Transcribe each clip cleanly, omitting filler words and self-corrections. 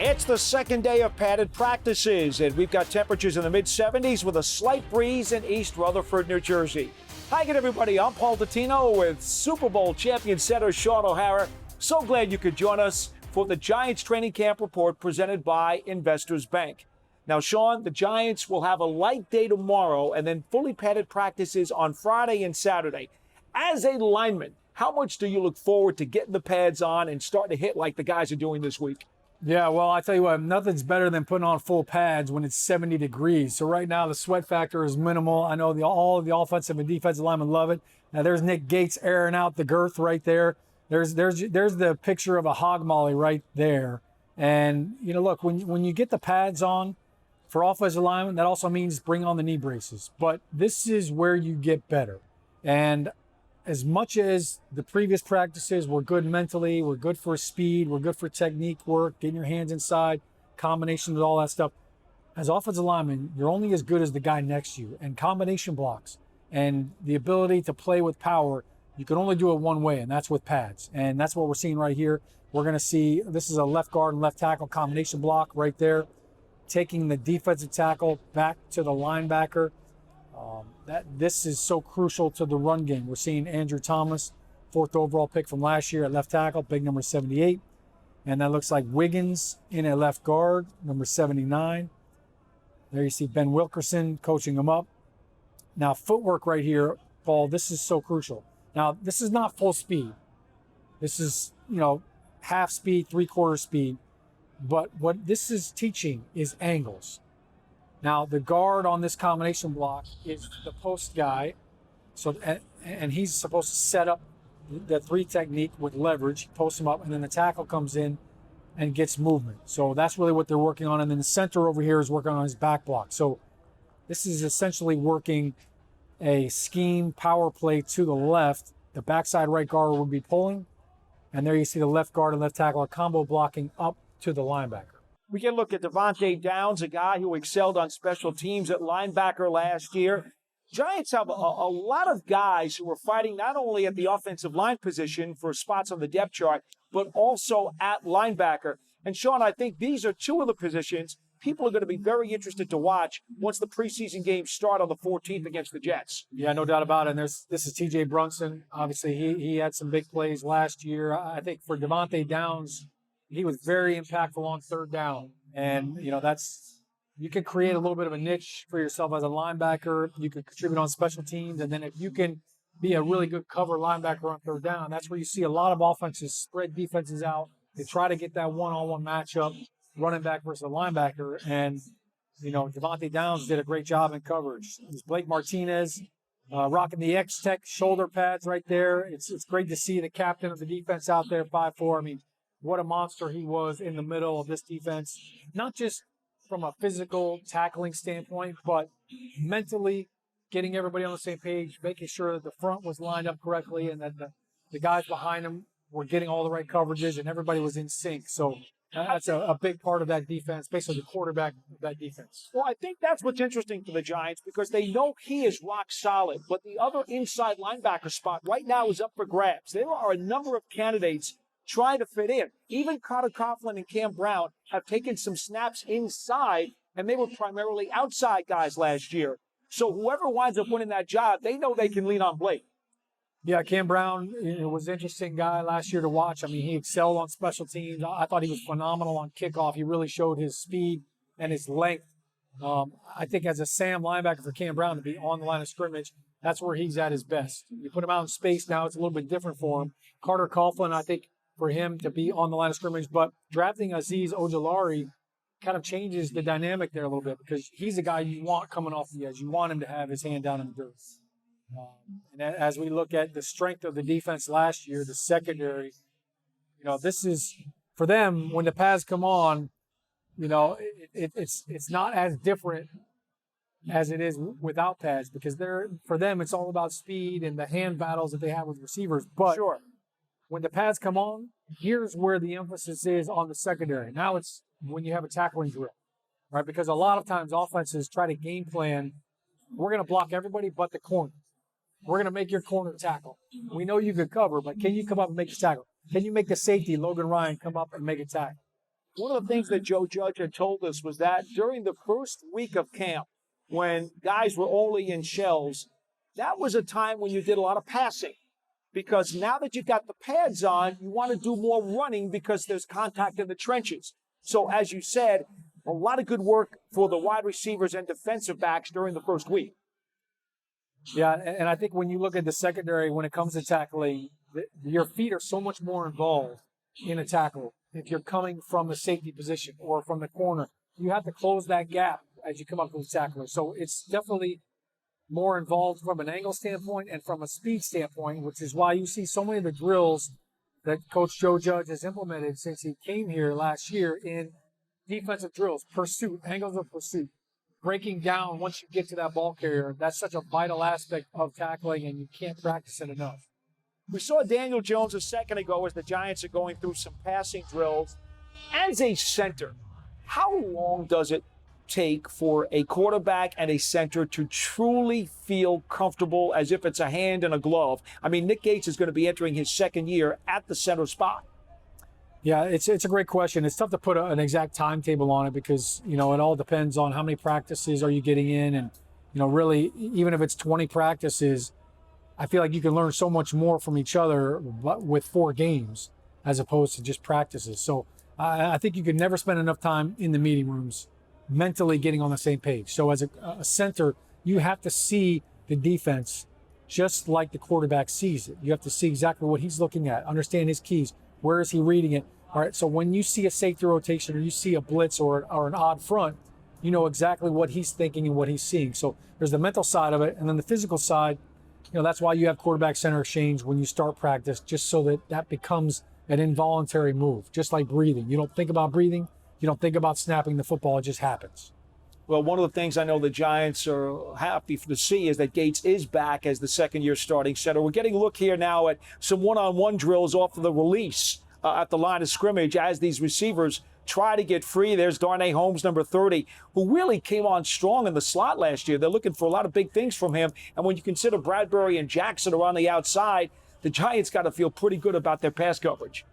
It's the second day of padded practices, and we've got temperatures in the mid-70s with a slight breeze in East Rutherford, New Jersey. Hi again, everybody. I'm Paul Dottino with Super Bowl champion center Shaun O'Hara. So glad you could join us for the Giants training camp report presented by Investors Bank. Now, Shaun, the Giants will have a light day tomorrow and then fully padded practices on Friday and Saturday. As a lineman, how much do you look forward to getting the pads on and starting to hit like the guys are doing this week? Yeah, well, I tell you what, nothing's better than putting on full pads when it's 70 degrees. So right now the sweat factor is minimal. I know all of the offensive and defensive linemen love it. Now there's Nick Gates airing out the girth right there. There's the picture of a hog molly right there. And you know, look, when you get the pads on for offensive linemen, that also means bring on the knee braces. But this is where you get better. And as much as the previous practices were good mentally, we're good for speed, we're good for technique work, getting your hands inside, combination with all that stuff. As offensive lineman, you're only as good as the guy next to you. And combination blocks and the ability to play with power, you can only do it one way, and that's with pads. And that's what we're seeing right here. We're going to see, this is a left guard and left tackle combination block right there, taking the defensive tackle back to the linebacker. This is so crucial to the run game. We're seeing Andrew Thomas, 4th overall pick from last year at left tackle, big number 78. And that looks like Wiggins in at left guard, number 79. There you see Ben Wilkerson coaching him up. Now, footwork right here, Paul, this is so crucial. Now, this is not full speed. This is, half speed, 3/4 speed. But what this is teaching is angles. Now, the guard on this combination block is the post guy, and he's supposed to set up the 3 technique with leverage, post him up, and then the tackle comes in and gets movement. So that's really what they're working on. And then the center over here is working on his back block. So this is essentially working a scheme power play to the left. The backside right guard would be pulling, and there you see the left guard and left tackle are combo blocking up to the linebacker. We can look at Devontae Downs, a guy who excelled on special teams at linebacker last year. Giants have a lot of guys who are fighting not only at the offensive line position for spots on the depth chart, but also at linebacker. And Shaun, I think these are 2 of the positions people are going to be very interested to watch once the preseason games start on the 14th against the Jets. Yeah, no doubt about it. And this is T.J. Brunson. Obviously, he had some big plays last year. I think for Devontae Downs, he was very impactful on 3rd down. And, you can create a little bit of a niche for yourself as a linebacker. You can contribute on special teams. And then if you can be a really good cover linebacker on 3rd down, that's where you see a lot of offenses spread defenses out. They try to get that one-on-one matchup, running back versus a linebacker. And, Devontae Downs did a great job in coverage. It was Blake Martinez rocking the X-Tech shoulder pads right there. It's great to see the captain of the defense out there, 5'4". I mean, what a monster he was in the middle of this defense, not just from a physical tackling standpoint, but mentally getting everybody on the same page, making sure that the front was lined up correctly and that the guys behind him were getting all the right coverages and everybody was in sync. So that's a big part of that defense, basically the quarterback of that defense. Well, I think that's what's interesting for the Giants because they know he is rock solid, but the other inside linebacker spot right now is up for grabs. There are a number of candidates trying to fit in. Even Carter Coughlin and Cam Brown have taken some snaps inside, and they were primarily outside guys last year. So whoever winds up winning that job, they know they can lean on Blake. Yeah, Cam Brown was an interesting guy last year to watch. I mean, he excelled on special teams. I thought he was phenomenal on kickoff. He really showed his speed and his length. I think as a Sam linebacker for Cam Brown to be on the line of scrimmage, that's where he's at his best. You put him out in space now, it's a little bit different for him. Carter Coughlin, I think, for him to be on the line of scrimmage, but drafting Azeez Ojulari kind of changes the dynamic there a little bit because he's a guy you want coming off the edge. You want him to have his hand down in the dirt. And as we look at the strength of the defense last year, the secondary, this is, for them, when the pads come on, it's not as different as it is without pads because for them, it's all about speed and the hand battles that they have with receivers. But sure. When the pads come on, here's where the emphasis is on the secondary. Now it's when you have a tackling drill, right? Because a lot of times offenses try to game plan, we're going to block everybody but the corner. We're going to make your corner tackle. We know you can cover, but can you come up and make a tackle? Can you make the safety, Logan Ryan, come up and make a tackle? One of the things that Joe Judge had told us was that during the first week of camp, when guys were only in shells, that was a time when you did a lot of passing. Because now that you've got the pads on, you want to do more running because there's contact in the trenches. So as you said, a lot of good work for the wide receivers and defensive backs during the first week. Yeah, and I think when you look at the secondary, when it comes to tackling, your feet are so much more involved in a tackle. If you're coming from the safety position or from the corner, you have to close that gap as you come up to the tackler. So it's definitely more involved from an angle standpoint and from a speed standpoint, which is why you see so many of the drills that Coach Joe Judge has implemented since he came here last year in defensive drills, pursuit, angles of pursuit, breaking down once you get to that ball carrier. That's such a vital aspect of tackling, and you can't practice it enough. We saw Daniel Jones a second ago as the Giants are going through some passing drills. As a center, how long does it take for a quarterback and a center to truly feel comfortable as if it's a hand in a glove? I mean, Nick Gates is going to be entering his second year at the center spot. Yeah, it's a great question. It's tough to put an exact timetable on it because, it all depends on how many practices are you getting in. And, really, even if it's 20 practices, I feel like you can learn so much more from each other with 4 games as opposed to just practices. So I think you can never spend enough time in the meeting rooms mentally getting on the same page. So as a center, you have to see the defense just like the quarterback sees it. You have to see exactly what he's looking at, understand his keys. Where is he reading it? All right, so when you see a safety rotation or you see a blitz or an odd front, you know exactly what he's thinking and what he's seeing. So there's the mental side of it. And then the physical side, that's why you have quarterback center exchange when you start practice, just so that becomes an involuntary move, just like breathing. You don't think about breathing. You don't think about snapping the football. It just happens. Well, one of the things I know the Giants are happy to see is that Gates is back as the second-year starting center. We're getting a look here now at some one-on-one drills off of the release at the line of scrimmage as these receivers try to get free. There's Darnay Holmes, number 30, who really came on strong in the slot last year. They're looking for a lot of big things from him. And when you consider Bradbury and Jackson are on the outside, the Giants got to feel pretty good about their pass coverage.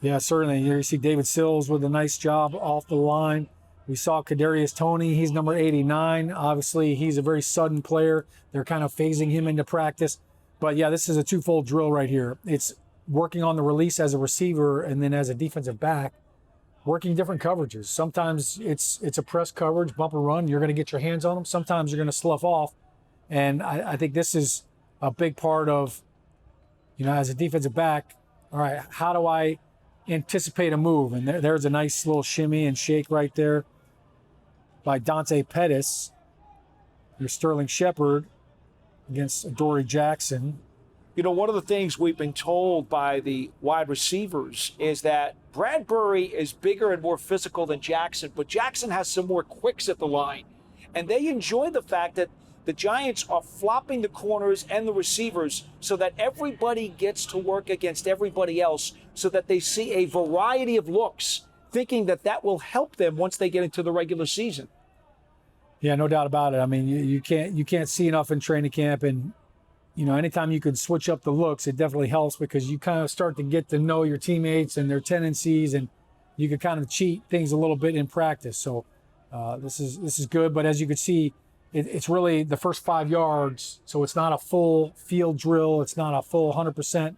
Yeah, certainly. Here you see David Sills with a nice job off the line. We saw Kedarius Toney. He's number 89. Obviously, he's a very sudden player. They're kind of phasing him into practice. But, yeah, this is a twofold drill right here. It's working on the release as a receiver and then as a defensive back, working different coverages. Sometimes it's a press coverage, bumper run. You're going to get your hands on them. Sometimes you're going to slough off. And I think this is a big part of, as a defensive back, all right, how do I anticipate a move? And there's a nice little shimmy and shake right there by Dante Pettis. Your Sterling Shepard against Adoree Jackson. One of the things we've been told by the wide receivers is that Bradbury is bigger and more physical than Jackson, but Jackson has some more quicks at the line. And they enjoy the fact that the Giants are flopping the corners and the receivers so that everybody gets to work against everybody else, so that they see a variety of looks, thinking that will help them once they get into the regular season. Yeah, no doubt about it. I mean, you can't see enough in training camp, and anytime you can switch up the looks, it definitely helps because you kind of start to get to know your teammates and their tendencies, and you can kind of cheat things a little bit in practice. So this is good. But as you can see, it's really the first 5 yards. So it's not a full field drill. It's not a full 100%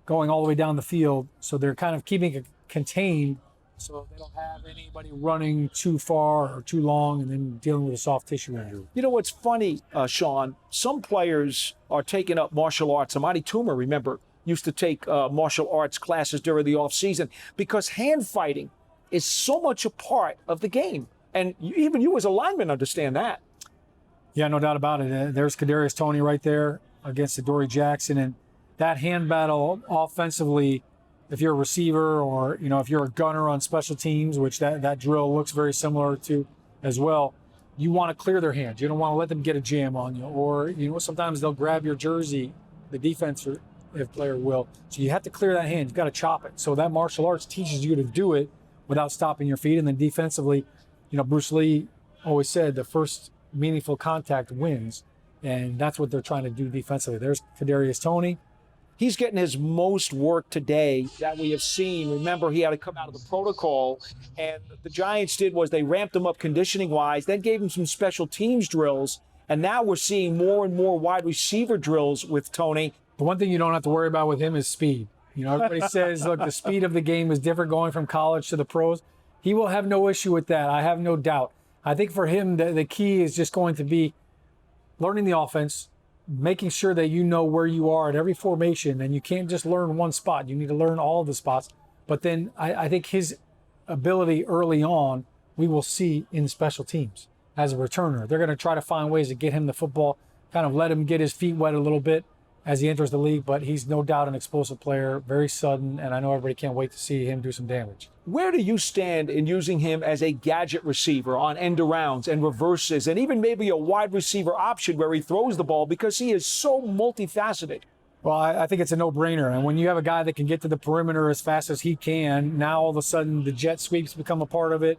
going all the way down the field. So they're kind of keeping it contained so they don't have anybody running too far or too long and then dealing with a soft tissue injury. What's funny, Shaun, some players are taking up martial arts. Amadi Toomer, remember, used to take martial arts classes during the offseason because hand fighting is so much a part of the game. And even you as a lineman understand that. Yeah, no doubt about it. There's Kedarius Toney right there against Adoree Jackson. And that hand battle offensively, if you're a receiver or, if you're a gunner on special teams, which that drill looks very similar to as well, you want to clear their hands. You don't want to let them get a jam on you. Or, sometimes they'll grab your jersey, the defensive player will. So you have to clear that hand. You've got to chop it. So that martial arts teaches you to do it without stopping your feet. And then defensively, Bruce Lee always said the first meaningful contact wins. And that's what they're trying to do defensively. There's Kedarius Toney. He's getting his most work today that we have seen. Remember, he had to come out of the protocol, and the Giants did was they ramped him up conditioning-wise, then gave him some special teams drills, and now we're seeing more and more wide receiver drills with Toney. The one thing you don't have to worry about with him is speed. You know, everybody says, look, the speed of the game is different going from college to the pros. He will have no issue with that. I have no doubt. I think for him, the key is just going to be learning the offense, making sure that you know where you are at every formation, and you can't just learn one spot. You need to learn all of the spots. But then I think his ability early on, we will see in special teams as a returner. They're going to try to find ways to get him the football, kind of let him get his feet wet a little bit as he enters the league, but he's no doubt an explosive player, very sudden, and I know everybody can't wait to see him do some damage. Where do you stand in using him as a gadget receiver on end arounds and reverses, and even maybe a wide receiver option where he throws the ball, because he is so multifaceted? Well, I think it's a no-brainer, and when you have a guy that can get to the perimeter as fast as he can, now all of a sudden the jet sweeps become a part of it,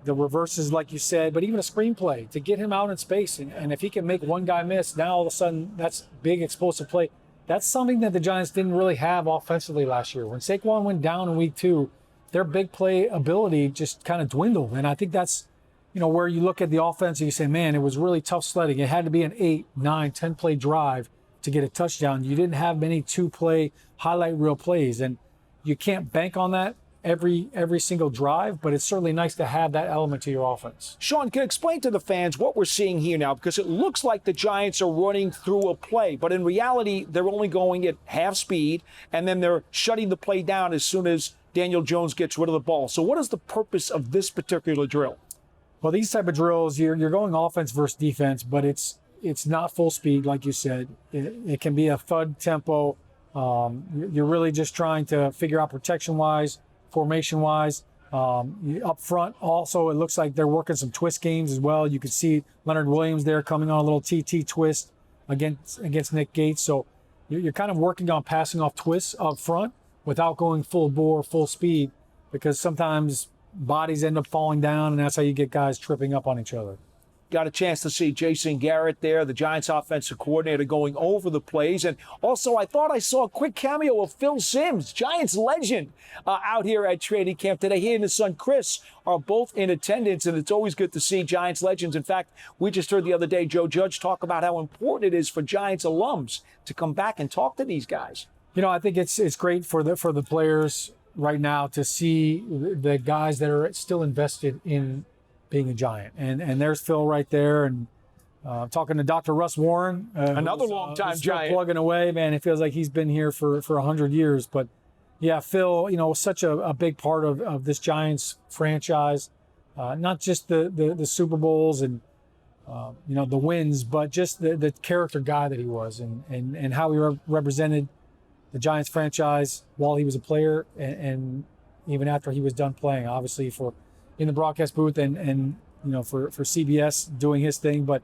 the reverses, like you said, but even a screenplay to get him out in space. And if he can make one guy miss, now all of a sudden that's big explosive play. That's something that the Giants didn't really have offensively last year. When Saquon went down in week 2, their big play ability just kind of dwindled. And I think that's, you know, where you look at the offense and you say, man, it was really tough sledding. It had to be an 8, 9, 10 play drive to get a touchdown. You didn't have many 2-play highlight reel plays. And you can't bank on that every single drive, but it's certainly nice to have that element to your offense. Shaun, can you explain to the fans what we're seeing here now? Because it looks like the Giants are running through a play, but in reality, they're only going at half speed, and then they're shutting the play down as soon as Daniel Jones gets rid of the ball. So what is the purpose of this particular drill? Well, these type of drills, you're going offense versus defense, but it's not full speed, like you said. It can be a thud tempo. You're really just trying to figure out protection-wise, formation-wise. Up front, also, it looks like they're working some twist games as well. You could see Leonard Williams there coming on a little TT twist against Nick Gates. So you're kind of working on passing off twists up front without going full bore, full speed, because sometimes bodies end up falling down, and that's how you get guys tripping up on each other. Got a chance to see Jason Garrett there, the Giants offensive coordinator, going over the plays. And also, I thought I saw a quick cameo of Phil Simms, Giants legend, out here at training camp today. He and his son Chris are both in attendance, and it's always good to see Giants legends. In fact, we just heard the other day Joe Judge talk about how important it is for Giants alums to come back and talk to these guys. You know, I think it's great for the players right now to see the guys that are still invested in being a Giant. And there's Phil right there. And talking to Dr. Russ Warren. Another long-time Giant. Plugging away, man. It feels like he's been here for 100 years. But, yeah, Phil, you know, was such a big part of this Giants franchise. Not just the Super Bowls and, you know, the wins, but just the character guy that he was and how he represented the Giants franchise while he was a player and even after he was done playing, obviously in the broadcast booth and you know, for CBS doing his thing. But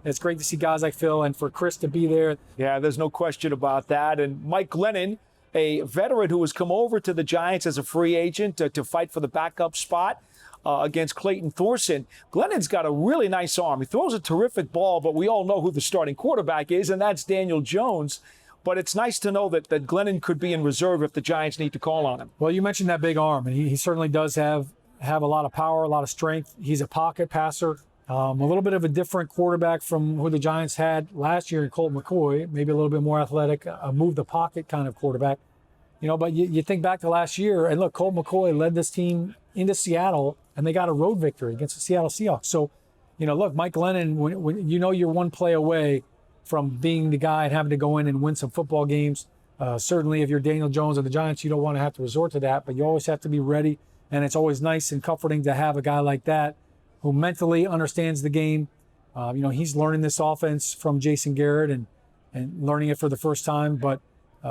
it's great to see guys like Phil and for Chris to be there. Yeah, there's no question about that. And Mike Glennon, a veteran who has come over to the Giants as a free agent to fight for the backup spot against Clayton Thorson. Glennon's got a really nice arm. He throws a terrific ball, but we all know who the starting quarterback is, and that's Daniel Jones. But it's nice to know that Glennon could be in reserve if the Giants need to call on him. Well, you mentioned that big arm, and he certainly does have a lot of power, a lot of strength. He's a pocket passer, a little bit of a different quarterback from who the Giants had last year in Colt McCoy, maybe a little bit more athletic, a move the pocket kind of quarterback. You know, but you think back to last year, and look, Colt McCoy led this team into Seattle, and they got a road victory against the Seattle Seahawks. So, you know, look, Mike Glennon, when you know you're one play away from being the guy and having to go in and win some football games. Certainly if you're Daniel Jones and the Giants, you don't want to have to resort to that, but you always have to be ready. And it's always nice and comforting to have a guy like that who mentally understands the game. You know, he's learning this offense from Jason Garrett and learning it for the first time, but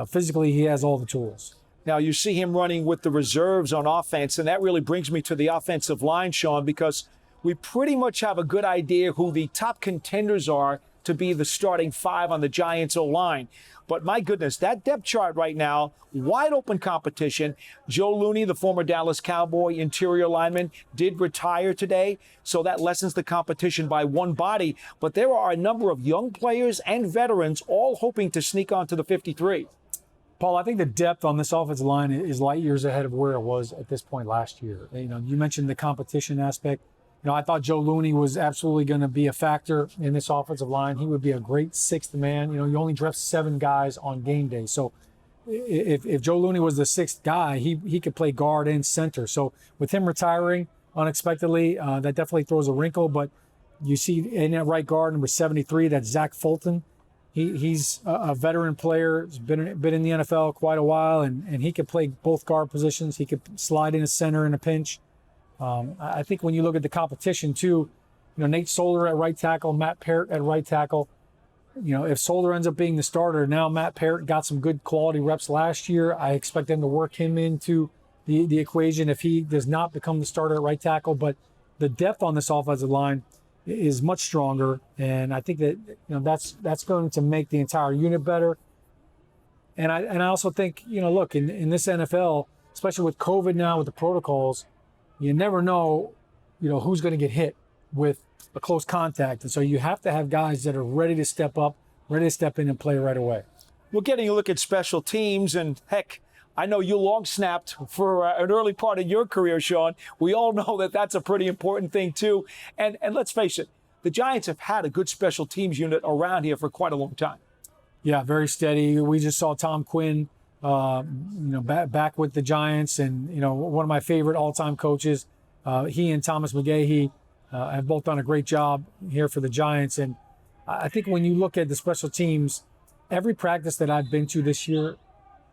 physically he has all the tools. Now, you see him running with the reserves on offense, and that really brings me to the offensive line, Shaun, because we pretty much have a good idea who the top contenders are to be the starting 5 on the Giants O-line. But my goodness, that depth chart right now, wide open competition. Joe Looney, the former Dallas Cowboy interior lineman, did retire today, so that lessens the competition by one body. But there are a number of young players and veterans all hoping to sneak onto the 53. Paul, I think the depth on this offensive line is light years ahead of where it was at this point last year. You mentioned the competition aspect. I thought Joe Looney was absolutely going to be a factor in this offensive line. He would be a great sixth man. You only dress 7 guys on game day. So if Joe Looney was the 6th guy, he could play guard and center. So with him retiring unexpectedly, that definitely throws a wrinkle. But you see in that right guard, number 73, that's Zach Fulton. He's a veteran player. He's been in the NFL quite a while, and he can play both guard positions. He could slide in a center in a pinch. I think when you look at the competition too, Nate Solder at right tackle, Matt Parrott at right tackle. If Solder ends up being the starter, now Matt Parrott got some good quality reps last year. I expect them to work him into the equation if he does not become the starter at right tackle. But the depth on this offensive line is much stronger, and I think that that's going to make the entire unit better. And I also think look in this NFL, especially with COVID now with the protocols, you never know who's going to get hit with a close contact, and so you have to have guys that are ready to step up, ready to step in and play right away. We're getting a look at special teams, and heck, I know you long snapped for an early part of your career, Shaun. We all know that that's a pretty important thing too. And let's face it, the Giants have had a good special teams unit around here for quite a long time. Yeah, very steady. We just saw Tom Quinn, back with the Giants, and one of my favorite all-time coaches. He and Thomas McGahee have both done a great job here for the Giants. And I think when you look at the special teams, every practice that I've been to this year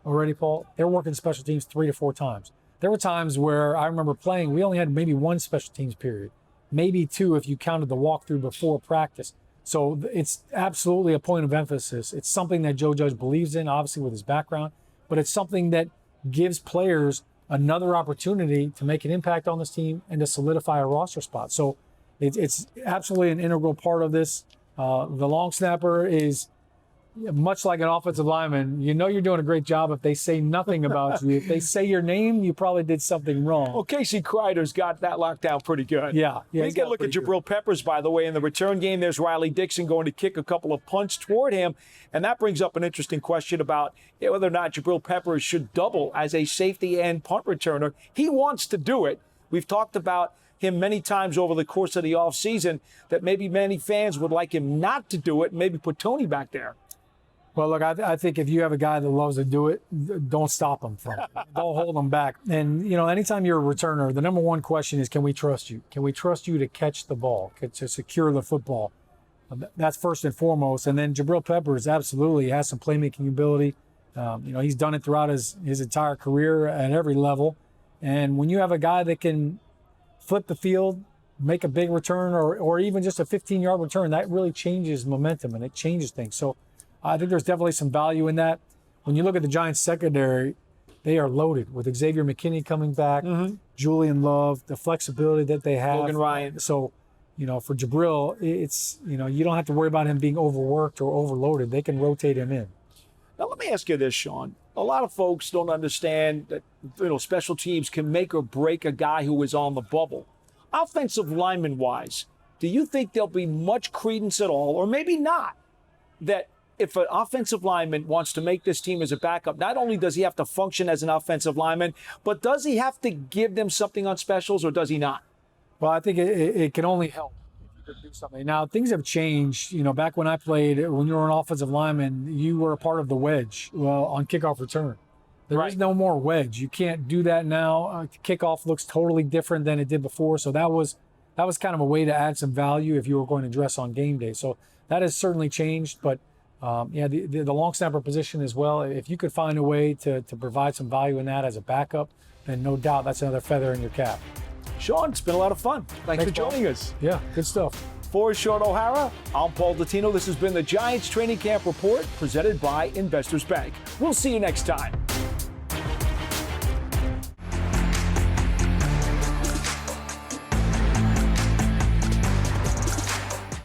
already, Paul, they're working special teams 3 to 4 times. There were times where I remember playing, we only had maybe 1 special teams period, maybe 2 if you counted the walkthrough before practice. So it's absolutely a point of emphasis. It's something that Joe Judge believes in, obviously with his background, but it's something that gives players another opportunity to make an impact on this team and to solidify a roster spot. So it's absolutely an integral part of this. The long snapper is much like an offensive lineman. You're doing a great job if they say nothing about you. If they say your name, you probably did something wrong. Well, Casey Kreider's got that locked down pretty good. Yeah. We get a look at Jabril Peppers, by the way, in the return game. There's Riley Dixon going to kick a couple of punts toward him. And that brings up an interesting question about whether or not Jabril Peppers should double as a safety and punt returner. He wants to do it. We've talked about him many times over the course of the offseason that maybe many fans would like him not to do it and maybe put Toney back there. Well, look, I think if you have a guy that loves to do it, don't stop him from it. Don't hold him back. And, anytime you're a returner, the number one question is, can we trust you? Can we trust you to catch the ball, to secure the football? That's first and foremost. And then Jabril Peppers absolutely has some playmaking ability. He's done it throughout his entire career at every level. And when you have a guy that can flip the field, make a big return, or even just a 15-yard return, that really changes momentum and it changes things. So I think there's definitely some value in that. When you look at the Giants secondary, they are loaded with Xavier McKinney coming back, Julian Love, the flexibility that they have. Logan Ryan. So, for Jabril, it's, you don't have to worry about him being overworked or overloaded. They can rotate him in. Now, let me ask you this, Shaun. A lot of folks don't understand that, special teams can make or break a guy who is on the bubble. Offensive lineman-wise, do you think there'll be much credence at all, or maybe not, that if an offensive lineman wants to make this team as a backup, not only does he have to function as an offensive lineman, but does he have to give them something on specials, or does he not? Well, I think it can only help if you could do something. Now, things have changed. Back when I played, when you were an offensive lineman, you were a part of the wedge on kickoff return. There is no more wedge. You can't do that now. Kickoff looks totally different than it did before. So that was kind of a way to add some value if you were going to dress on game day. So that has certainly changed, but the long snapper position as well. If you could find a way to provide some value in that as a backup, then no doubt that's another feather in your cap. Shaun, it's been a lot of fun. Thanks for joining us. Yeah, good stuff. For Shaun O'Hara, I'm Paul Dottino. This has been the Giants Training Camp Report presented by Investors Bank. We'll see you next time.